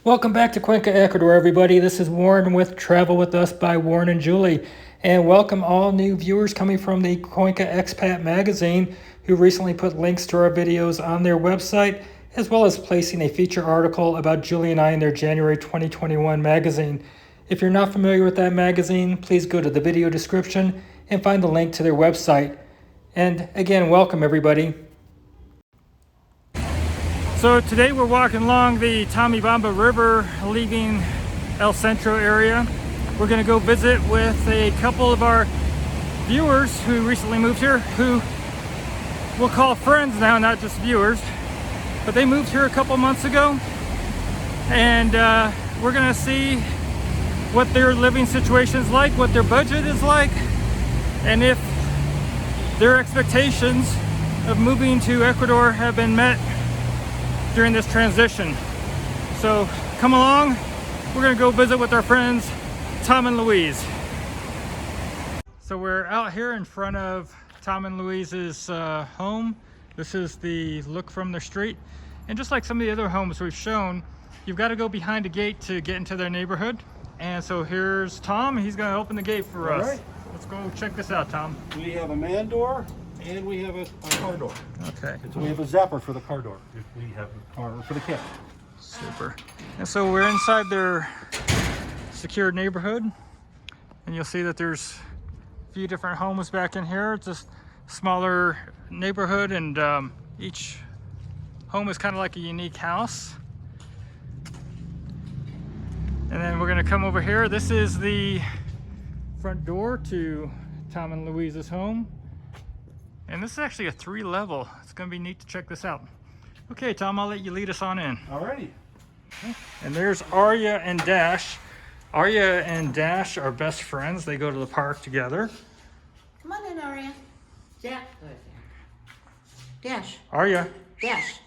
Welcome back to Cuenca Ecuador, everybody. This is Warren with Travel With Us by Warren and Julie. And welcome all new viewers coming from the Cuenca Expat Magazine who recently put links to our videos on their website, as well as placing a feature article about Julie and I in their January 2021 magazine. If you're not familiar with that magazine, please go to the video description and find the link to their website. And again, welcome everybody. So today we're walking along the Tomibamba River, leaving El Centro area. We're going to go visit with a couple of our viewers who recently moved here, who we'll call friends now, not just viewers. But they moved here a couple months ago, and we're going to see what their living situation is like, what their budget is like, and if their expectations of moving to Ecuador have been met during this transition. So come along, we're gonna go visit with our friends Tom and Louise. So we're out here in front of Tom and Louise's home. This is the look from the street, and just like some of the other homes we've shown, you've got to go behind a gate to get into their neighborhood. And so here's Tom. He's gonna open the gate for us. Right. Let's go check this out, Tom. We have a man door and we have a car door. Okay. And so we have a zapper for the car door if we have a car for the kid. Super. And so we're inside their secured neighborhood, and you'll see that there's a few different homes back in here. It's a smaller neighborhood, and each home is kind of like a unique house. And then we're going to come over here. This is the front door to Tom and Louise's home. And this is actually a 3-level. It's going to be neat to check this out. Okay, Tom, I'll let you lead us on in. Alrighty. And there's Arya and Dash. Arya and Dash are best friends. They go to the park together. Come on in, Arya. Dash. Arya. Dash.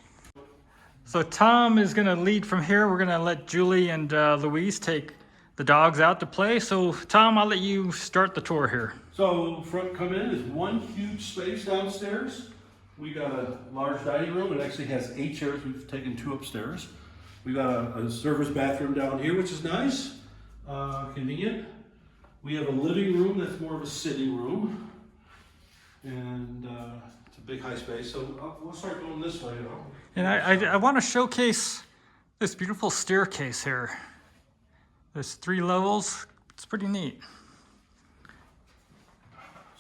So Tom is going to lead from here. We're going to let Julie and Louise take the dogs out to play. So Tom, I'll let you start the tour here. So front come in is one huge space downstairs. We got a large dining room. It actually has 8 chairs. We've taken 2 upstairs. We got a server's bathroom down here, which is nice, convenient. We have a living room that's more of a sitting room, and it's a big high space. So we'll start going this way, you know. And I want to showcase this beautiful staircase here. There's 3 levels. It's pretty neat.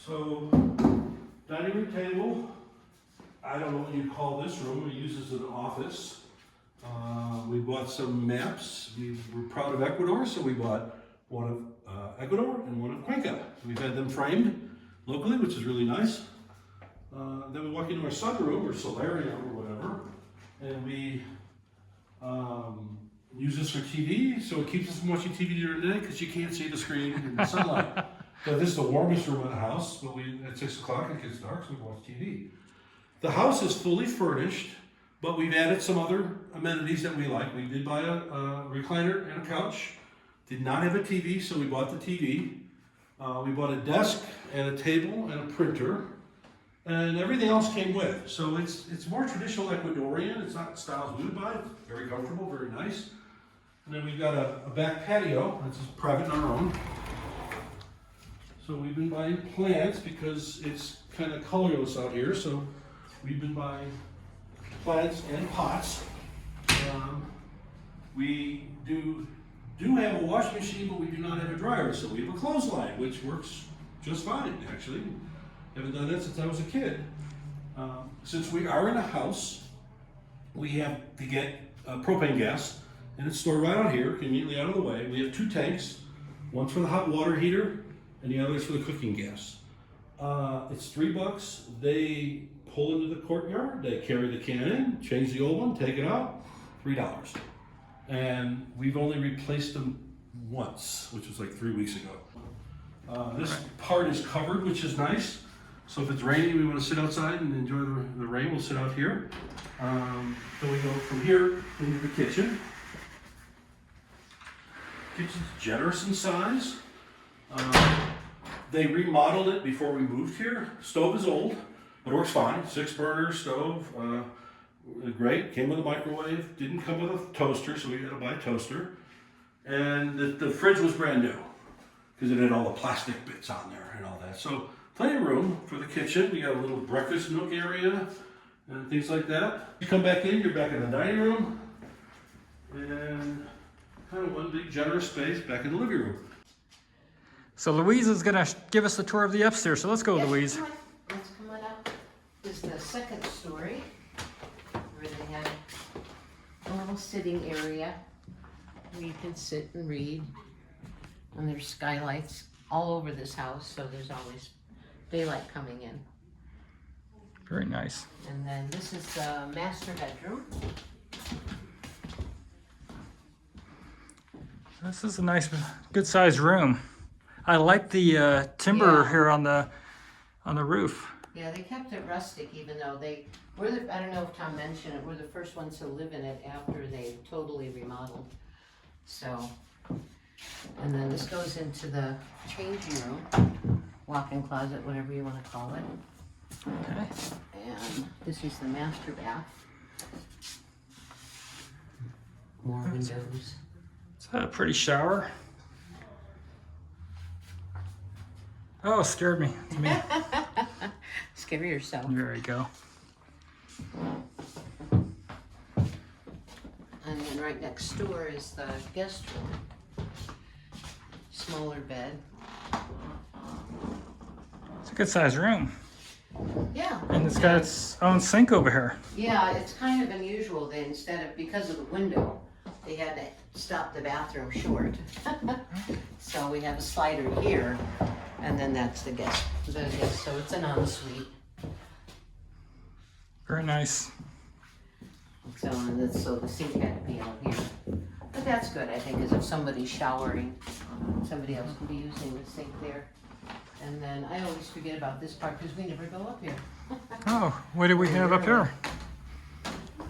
So, dining room table. I don't know what you call this room. We use it as an office. We bought some maps. We were proud of Ecuador, so we bought one of Ecuador and one of Cuenca. We've had them framed locally, which is really nice. Then we walk into our sunroom or solarium or whatever, and we use this for TV, so it keeps us from watching TV during the day because you can't see the screen in the sunlight. So this is the warmest room in the house, but at 6 o'clock it gets dark, so we watch TV. The house is fully furnished, but we've added some other amenities that we like. We did buy a recliner and a couch. Did not have a TV, so we bought the TV. We bought a desk and a table and a printer, and everything else came with. So it's more traditional Ecuadorian. It's not styles we would buy. It's very comfortable, very nice. And then we've got a back patio. This is private and our own. So we've been buying plants because it's kind of colorless out here. So we've been buying plants and pots. We do have a washing machine, but we do not have a dryer. So we have a clothesline, which works just fine, actually. Haven't done that since I was a kid. Since we are in a house, we have to get propane gas, and it's stored right out here, conveniently out of the way. We have 2 tanks, one for the hot water heater, and the other is for the cooking gas. It's $3. They pull into the courtyard, they carry the can in, change the old one, take it out, $3. And we've only replaced them once, which was like 3 weeks ago. This part is covered, which is nice. So if it's raining, we want to sit outside and enjoy the rain, we'll sit out here. Then we go from here into the kitchen. Kitchen's generous in size. They remodeled it before we moved here. Stove is old, but it works fine. 6-burner stove. Great. Came with a microwave. Didn't come with a toaster, so we had to buy a toaster. And the fridge was brand new because it had all the plastic bits on there and all that. So plenty of room for the kitchen. We got a little breakfast nook area and things like that. You come back in, you're back in the dining room. And kind of one big generous space back in the living room. So Louise is gonna give us the tour of the upstairs. So let's go, Louise. Come on. Let's come on up. This is the second story where they have a little sitting area where you can sit and read. And there's skylights all over this house, so there's always daylight coming in. Very nice. And then this is the master bedroom. This is a nice, good-sized room. I like the timber Yeah. here on the roof. Yeah, they kept it rustic, even though I don't know if Tom mentioned it, we're the first ones to live in it after they totally remodeled. So, and then this goes into the changing room, walk-in closet, whatever you want to call it. Okay. And this is the master bath. More windows. Is that a pretty shower? Oh, scared me. To me. Scare yourself. There you go. And then right next door is the guest room. Smaller bed. It's a good-sized room. Yeah. And it's got its own sink over here. Yeah, it's kind of unusual that because of the window, they had to stop the bathroom short. So we have a slider here, and then that's the guest. So it's an ensuite. Very nice. So the sink had to be out here. But that's good, I think, because if somebody's showering, somebody else can be using the sink there. And then I always forget about this part because we never go up here. Oh, what do we have up here?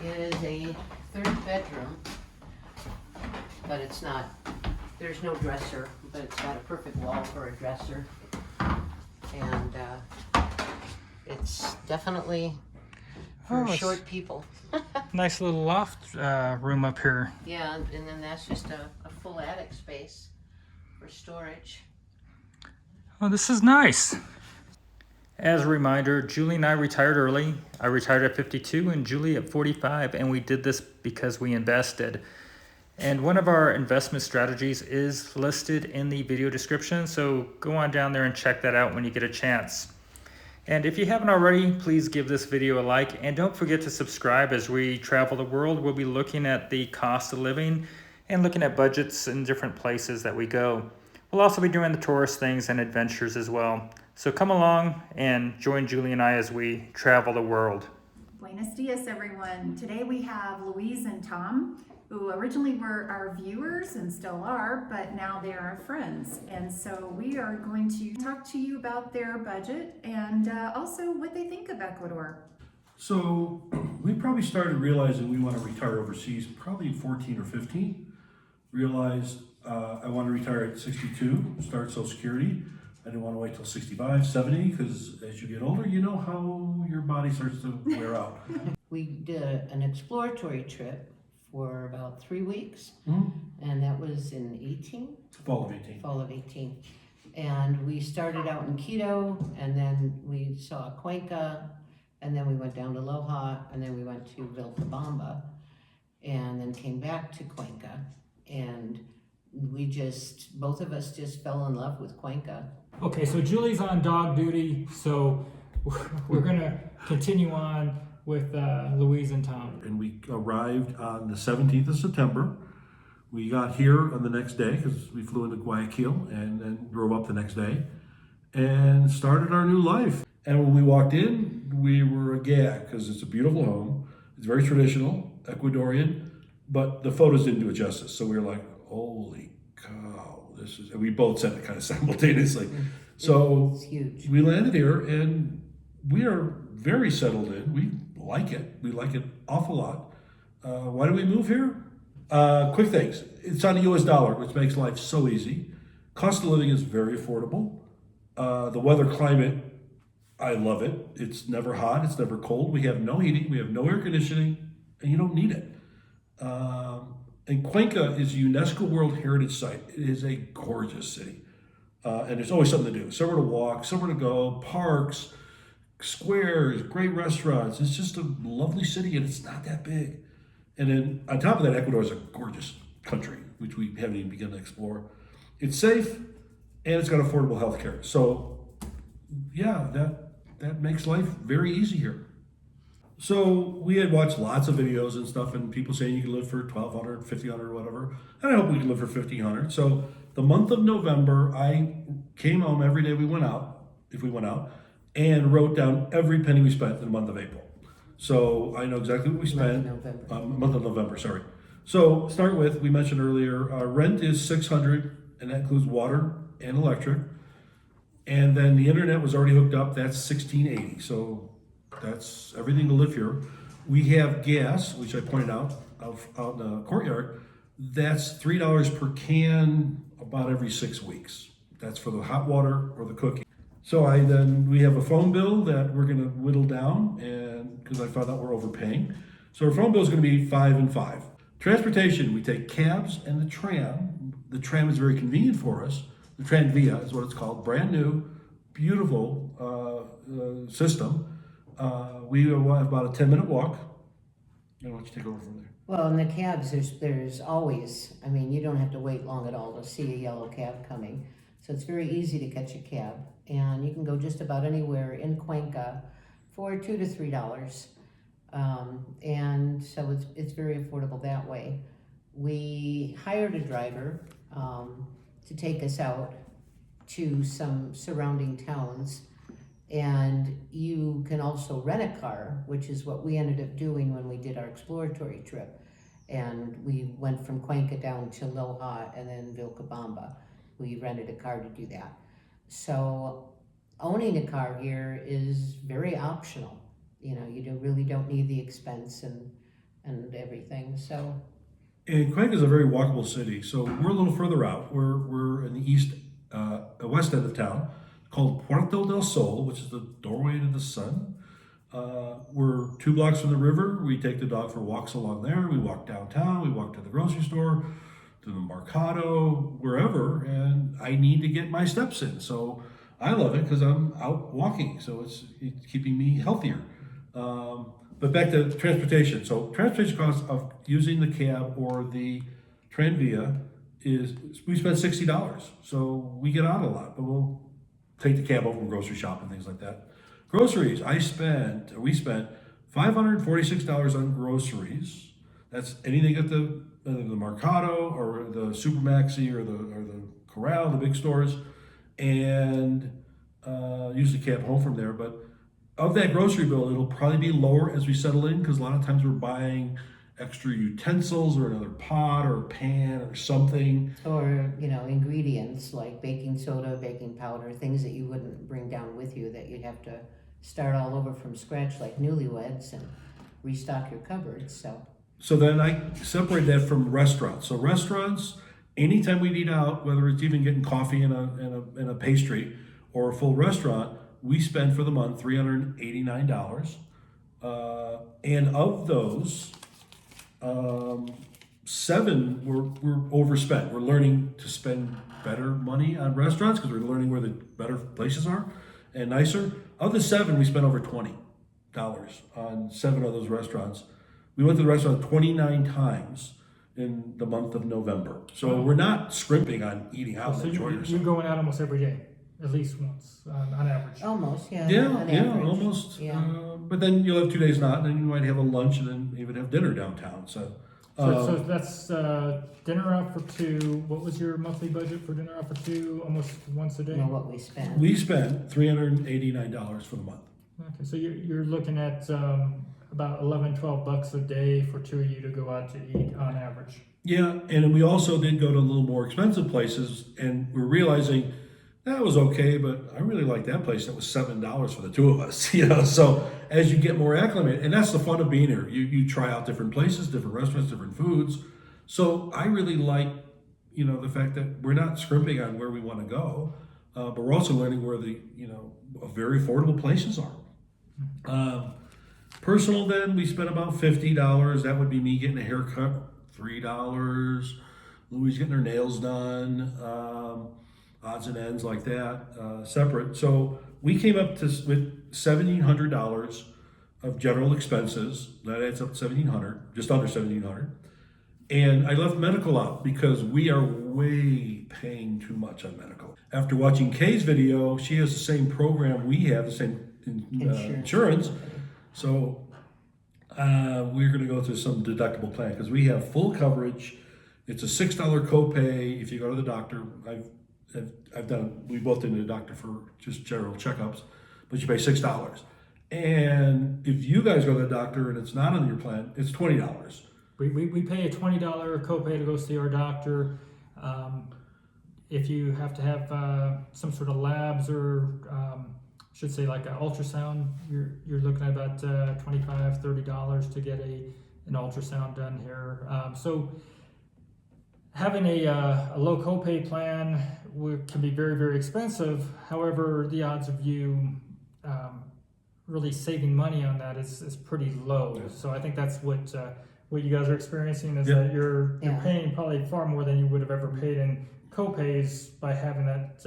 It is a third bedroom, but it's not, there's no dresser, but it's got a perfect wall for a dresser. And it's definitely for Oh, short people. Nice little loft room up here. Yeah, and then that's just a full attic space for storage. Oh, this is nice. As a reminder, Julie and I retired early. I retired at 52 and Julie at 45, and we did this because we invested. And one of our investment strategies is listed in the video description, so go on down there and check that out when you get a chance. And if you haven't already, please give this video a like, and don't forget to subscribe. As we travel the world, we'll be looking at the cost of living and looking at budgets in different places that we go. We'll also be doing the tourist things and adventures as well. So come along and join Julie and I as we travel the world. Buenos dias, everyone. Today we have Louise and Tom, who originally were our viewers and still are, but now they are our friends. And so we are going to talk to you about their budget and also what they think of Ecuador. So we probably started realizing we want to retire overseas probably in 14 or 15. Realized I want to retire at 62, start Social Security. I didn't want to wait till 65, 70, because as you get older, you know how your body starts to wear out. We did an exploratory trip for about 3 weeks, and that was in 18? Fall of 18. Fall of 18. And we started out in Quito, and then we saw Cuenca, and then we went down to Loja, and then we went to Vilcabamba, and then came back to Cuenca, and both of us just fell in love with Cuenca. Okay, so Julie's on dog duty, so we're gonna continue on with Louise and Tom. And we arrived on the 17th of September. We got here on the next day because we flew into Guayaquil and then drove up the next day and started our new life. And when we walked in, we were agag because it's a beautiful home. It's very traditional, Ecuadorian, but the photos didn't do it justice. So we were like, holy cow, this is, and we both said it kind of simultaneously. So It's huge. we landed here and we are very settled in. We like it. We like it awful lot. Why did we move here? Quick things. It's on the US dollar, which makes life so easy. Cost of living is very affordable. The weather climate I love it. It's never hot. It's never cold. We have no heating. We have no air conditioning, and you don't need it. And Cuenca is a UNESCO World Heritage Site. It is a gorgeous city. And there's always something to do. Somewhere to walk, somewhere to go, parks, squares, great restaurants. It's just a lovely city, and it's not that big. And then on top of that, Ecuador is a gorgeous country, which we haven't even begun to explore. It's safe, and it's got affordable health care. So yeah, that makes life very easy here. So we had watched lots of videos and stuff, and people saying you can live for $1,200, $1,500, or whatever. And I hope we can live for $1,500. So the month of November, I came home every day we went out, if we went out, and wrote down every penny we spent in the month of April. So I know exactly what we spent. Month of November, sorry. So start with, we mentioned earlier, rent is $600, and that includes water and electric. And then the internet was already hooked up. That's $1,680. So that's everything to live here. We have gas, which I pointed out in the courtyard. That's $3 per can about every 6 weeks. That's for the hot water or the cooking. So we have a phone bill that we're going to whittle down, and because I found out we're overpaying. So our phone bill is going to be $5 and $5. Transportation, we take cabs and the tram. The tram is very convenient for us. The Tranvia is what it's called, brand new, beautiful system. We have about a 10-minute walk. Why don't you take over from there? Well, in the cabs, there's always, I mean, you don't have to wait long at all to see a yellow cab coming. So it's very easy to catch a cab, and you can go just about anywhere in Cuenca for $2 to $3. And so it's very affordable that way. We hired a driver to take us out to some surrounding towns. And you can also rent a car, which is what we ended up doing when we did our exploratory trip. And we went from Cuenca down to Loja and then Vilcabamba. We rented a car to do that. So owning a car here is very optional. You know, you really don't need the expense and everything. So. And Cuenca is a very walkable city. So we're a little further out. We're in the west end of town, called Puerto del Sol, which is the doorway to the sun. We're 2 blocks from the river. We take the dog for walks along there. We walk downtown. We walk to the grocery store, to the Mercado, wherever. And I need to get my steps in. So I love it because I'm out walking. So it's keeping me healthier. But back to transportation. So transportation costs of using the cab or the Tranvia is, we spend $60. So we get out a lot, but we'll take the cab over and grocery shop and things like that. Groceries, we spent $546 on groceries. That's anything at the Mercado or the Supermaxi or the Corral, the big stores, and use the cab home from there. But of that grocery bill, it'll probably be lower as we settle in, because a lot of times we're buying extra utensils or another pot or a pan or something. Or, ingredients like baking soda, baking powder, things that you wouldn't bring down with you that you'd have to start all over from scratch like newlyweds and restock your cupboards. So then I separate that from restaurants. So restaurants, anytime we eat out, whether it's even getting coffee and a pastry or a full restaurant, we spend for the month $389. And of those, 7 we're overspent. We're learning to spend better money on restaurants because we're learning where the better places are and nicer. Of the 7, we spent over $20 on 7 of those restaurants. We went to the restaurant 29 times in the month of November. So we're not scrimping on eating out. So you're going out almost every day, at least once on average. Almost, yeah. Yeah, almost. Yeah. But then you'll have 2 days not, and then you might have a lunch and then even have dinner downtown. So that's dinner out for 2. What was your monthly budget for dinner out for 2? Almost once a day. You know what we spent. we spent $389 for the month. Okay, so you're looking at about $11-12 a day for 2 of you to go out to eat on average. Yeah, and we also did go to a little more expensive places, and we're realizing that was okay, but I really like that place. That was $7 for the 2 of us. So as you get more acclimated, and that's the fun of being here. You try out different places, different restaurants, different foods. So I really like, the fact that we're not scrimping on where we want to go. but we're also learning where the very affordable places are. Personal, then we spent about $50. That would be me getting a haircut, $3. Louise getting her nails done, odds and ends like that, separate. So we came up with $1,700 of general expenses. That adds up to $1,700, just under $1,700. And I left medical out because we are way paying too much on medical. After watching Kay's video, she has the same program we have, the same insurance. So we're going to go to some deductible plan because we have full coverage. It's a $6 copay if you go to the doctor. We both did the doctor for just general checkups, but you pay $6. And if you guys go to the doctor and it's not on your plan, it's $20. We pay a $20 copay to go see our doctor. If you have to have some sort of labs or should say like an ultrasound, you're looking at about $25, $30 to get an ultrasound done here. So having a low copay plan can be very, very expensive. However, the odds of you really saving money on that is pretty low. So I think that's what you guys are experiencing is that you're paying probably far more than you would have ever paid in copays by having that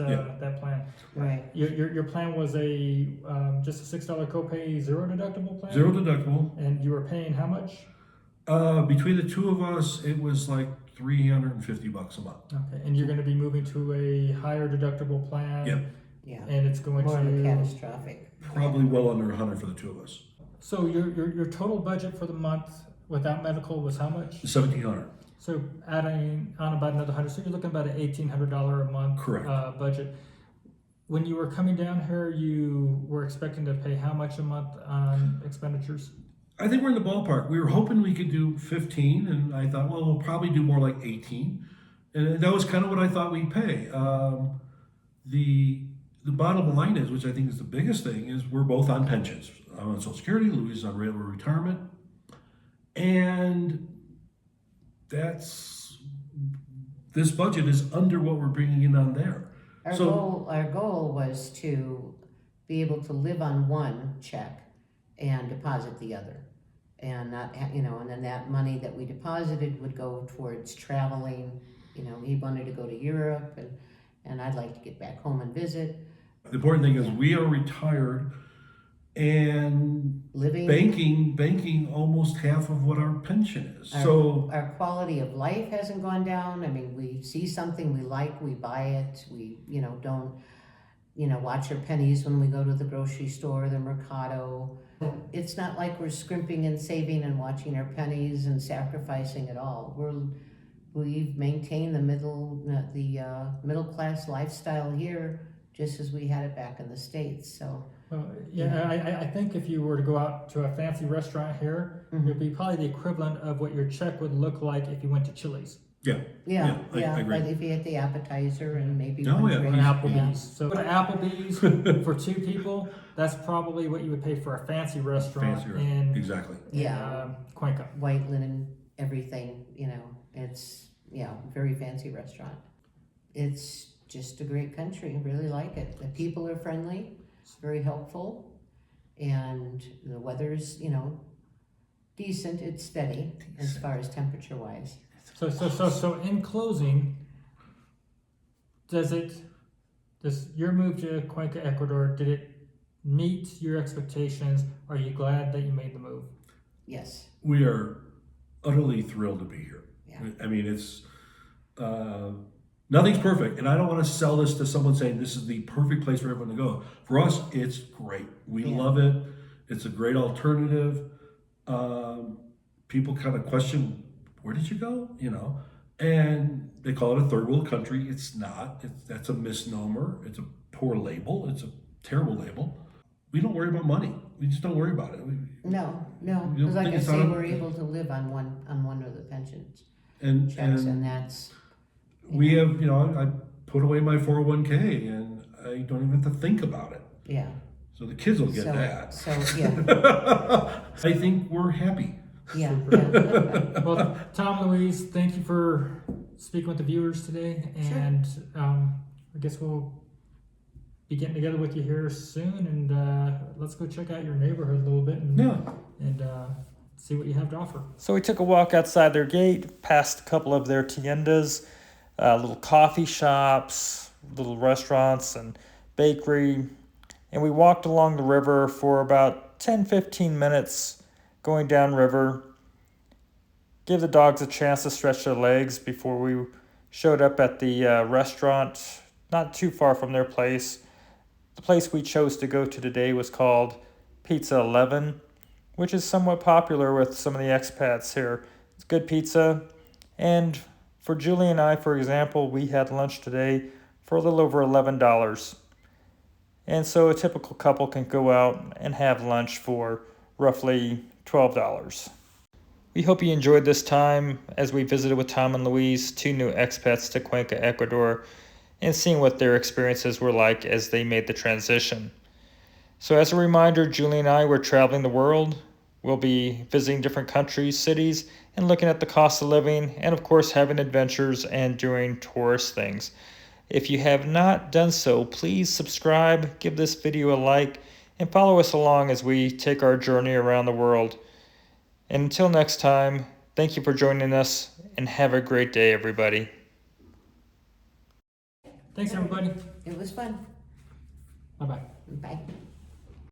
plan. Right. Your plan was just a $6 copay, zero deductible plan. Zero deductible. And you were paying how much? Between the two of us, it was like $350 a month. Okay, and you're going to be moving to a higher deductible plan. Yep. Yeah. And it's going More to of a catastrophic. Probably well under 100 for the two of us. So your total budget for the month without medical was how much? $1,700. So adding on about another 100, so you're looking about an $1,800 a month Correct. Budget. When you were coming down here, you were expecting to pay how much a month on expenditures? I think we're in the ballpark. We were hoping we could do 15, and I thought, well, we'll probably do more like 18. And that was kind of what I thought we'd pay. The bottom line is, which I think is the biggest thing, is we're both on pensions. I'm on Social Security, Louise is on railroad retirement. And this budget is under what we're bringing in on there. Our goal was to be able to live on one check and deposit the other. And not, and then that money that we deposited would go towards traveling. He wanted to go to Europe and I'd like to get back home and visit. The important thing is we are retired and banking almost half of what our pension is. Our quality of life hasn't gone down. I mean, we see something we like, we buy it. We, don't, watch our pennies when we go to the grocery store, the Mercado. It's not like we're scrimping and saving and watching our pennies and sacrificing at all. We've maintained the middle class lifestyle here, just as we had it back in the States. So. I think if you were to go out to a fancy restaurant here, it would be probably the equivalent of what your check would look like if you went to Chili's. Yeah, I agree. Like if you had the appetizer and maybe an Applebee's. Yeah. So go to Applebee's for two people, that's probably what you would pay for a fancy restaurant in exactly. Cuenca. White linen, everything, it's very fancy restaurant. It's just a great country. I really like it. The people are friendly. It's very helpful, and the weather's, decent. It's steady as far as temperature wise. So in closing, does your move to Cuenca, Ecuador, did it meet your expectations? Are you glad that you made the move? Yes. We are utterly thrilled to be here. Yeah. I mean, it's nothing's perfect, and I don't want to sell this to someone saying this is the perfect place for everyone to go. For us, it's great. We love it. It's a great alternative. People kind of question, where did you go? And they call it a third world country. It's not. That's a misnomer. It's a poor label. It's a terrible label. We don't worry about money. We just don't worry about it. No. Because like I say, we're able to live on one of the pensions checks, and that's. We have, I put away my 401k and I don't even have to think about it. Yeah. So the kids will get that. So, yeah. I think we're happy. Yeah. Well, Tom, Louise, thank you for speaking with the viewers today. And I guess we'll be getting together with you here soon, and let's go check out your neighborhood a little bit and, see what you have to offer. So we took a walk outside their gate, past a couple of their tiendas, little coffee shops, little restaurants and bakery, and we walked along the river for about 10-15 minutes going downriver. Give the dogs a chance to stretch their legs before we showed up at the restaurant not too far from their place. The place we chose to go to today was called Pizza 11, which is somewhat popular with some of the expats here. It's good pizza, and for Julie and I, for example, we had lunch today for a little over $11. And so a typical couple can go out and have lunch for roughly $12. We hope you enjoyed this time as we visited with Tom and Louise, 2 new expats to Cuenca, Ecuador, and seeing what their experiences were like as they made the transition. So as a reminder, Julie and I were traveling the world. We'll be visiting different countries, cities, and looking at the cost of living, and of course having adventures and doing tourist things. If you have not done so, please subscribe, give this video a like, and follow us along as we take our journey around the world. And until next time, thank you for joining us, and have a great day, everybody. Thanks, everybody. It was fun. Bye-bye. Bye.